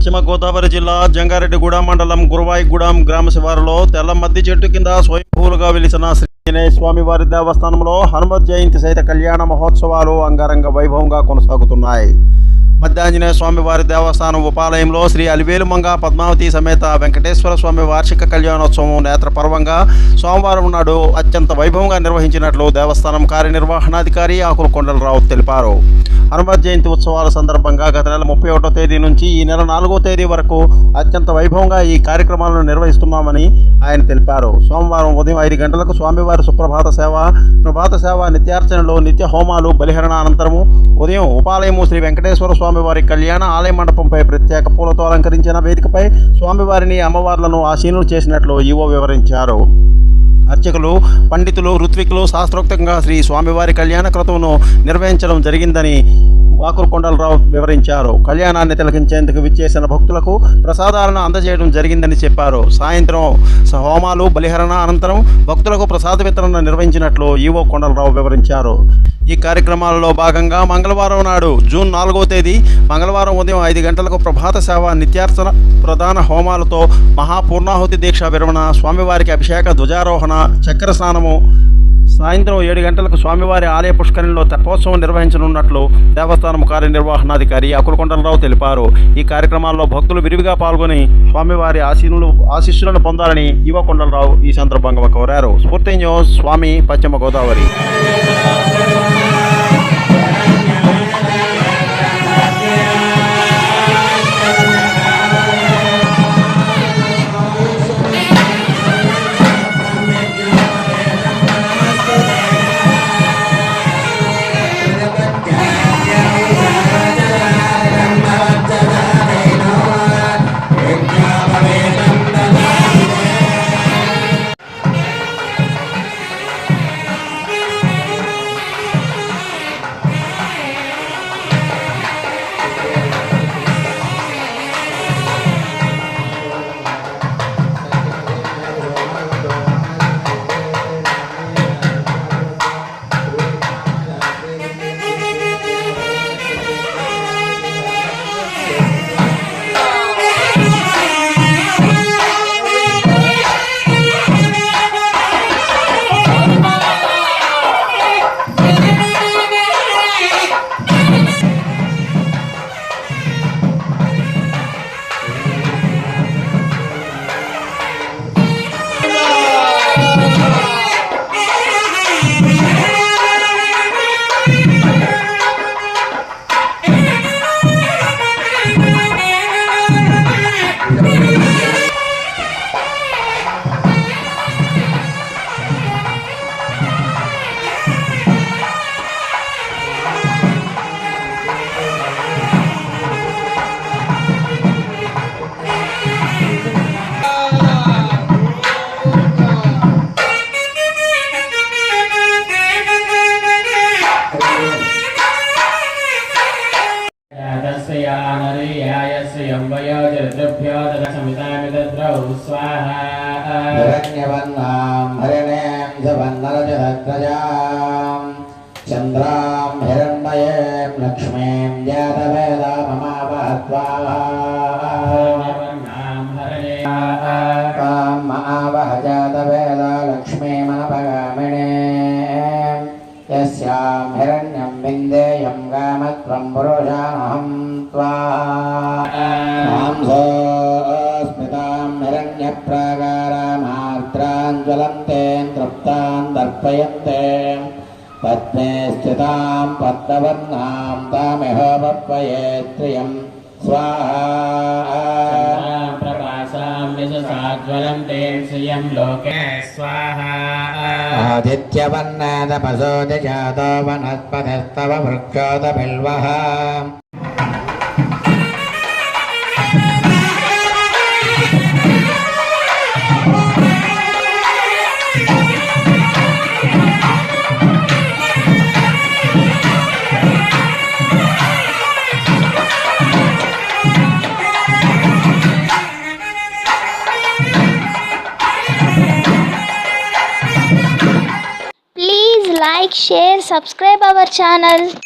పశ్చిమ గోదావరి జిల్లా జంగారెడ్డిగూడెం మండలం గురువాయిగూడెం గ్రామ శివారులో తెల్ల మద్ది చెట్టు కింద స్వయంభూలుగా వెలిసిన శ్రీ ఆంజనేయ స్వామి వారి దేవస్థానంలో హనుమత్ జయంతి సహిత కళ్యాణ మహోత్సవాలు అంగరంగ వైభవంగా కొనసాగుతున్నాయి. మధ్య ఆంజనేయ స్వామి వారి దేవస్థానం ఉపాలయంలో శ్రీ అలివేలుమంగ పద్మావతి సమేత వెంకటేశ్వర స్వామి వార్షిక కళ్యాణోత్సవం నేత్రపర్వంగా సోమవారం నాడు అత్యంత వైభవంగా నిర్వహించినట్లు దేవస్థానం కార్యనిర్వహణాధికారి ఆకుల కొండలరావు తెలిపారు. హనుమత్ జయంతి ఉత్సవాల సందర్భంగా గత నెల 31వ తేదీ నుంచి ఈ నెల 4వ తేదీ వరకు అత్యంత వైభవంగా ఈ కార్యక్రమాలను నిర్వహిస్తున్నామని ఆయన తెలిపారు. సోమవారం ఉదయం 5 గంటలకు స్వామివారి ప్రభాత సేవ నిత్యార్చనలు, నిత్య హోమాలు, బలిహరణ అనంతరము ఉదయం ఉపాలయము శ్రీ వెంకటేశ్వర స్వామివారి కళ్యాణ ఆలయ మండపంపై ప్రత్యేక పూలతో అలంకరించిన వేదికపై స్వామివారిని, అమ్మవార్లను ఆసీనులు చేసినట్లు ఈవో వివరించారు. అర్చకులు, పండితులు, ఋత్వికులు శాస్త్రోక్తంగా శ్రీ స్వామివారి కళ్యాణ క్రతువును నిర్వహించడం జరిగిందని ఆకుల కొండలరావు వివరించారు. కళ్యాణాన్ని తిలకించేందుకు విచ్చేసిన భక్తులకు ప్రసాదాలను అందజేయడం జరిగిందని చెప్పారు. సాయంత్రం హోమాలు, బలిహరణ అనంతరం భక్తులకు ప్రసాద వితరణ నిర్వహించినట్లు ఈవో కొండలరావు వివరించారు. ఈ కార్యక్రమాలలో భాగంగా మంగళవారం నాడు జూన్ 4వ తేదీ మంగళవారం ఉదయం 5 గంటలకు ప్రభాత సేవ, నిత్యార్చన, ప్రధాన హోమాలతో మహాపూర్ణాహుతి దీక్ష విరమణ, స్వామివారికి అభిషేక, ధ్వజారోహణ, చక్ర స్నానము, సాయంత్రం 7 గంటలకు స్వామివారి ఆలయ పుష్కరిణిలో తెప్పోత్సవం నిర్వహించనున్నట్లు దేవస్థానం కార్యనిర్వహణాధికారి ఆకుల కొండలరావు తెలిపారు. ఈ కార్యక్రమాల్లో భక్తులు విరివిగా పాల్గొని స్వామివారి ఆశీస్సులను పొందాలని ఈవో కొండలరావు ఈ సందర్భంగా కోరారు. స్ఫూర్తి న్యూస్, స్వామి, పశ్చిమ గోదావరి. चंद्रां हिरण्मयीं लक्ष्मीं महावह जातवेदा लक्ष्मीमनपगामिनीं यस्यां हिरण्यं विन्देयं कामत्वं पुरुषानहं स्मितां हिरण्यप्राकारामार्द्रां ज्वलन्तें तृप्तां दर्पयन्ते पद्मे स्थितां पद्मवर्णां तामिह पप्पये त्रियं स्वाहा प्रकाशां यशसाज्वलन्तें श्रियं लोके स्वाहा आदित्यवर्णादपसो जातो वनस्पतिस्तव वृक्षोदबिल्वः Like, share, subscribe our channel.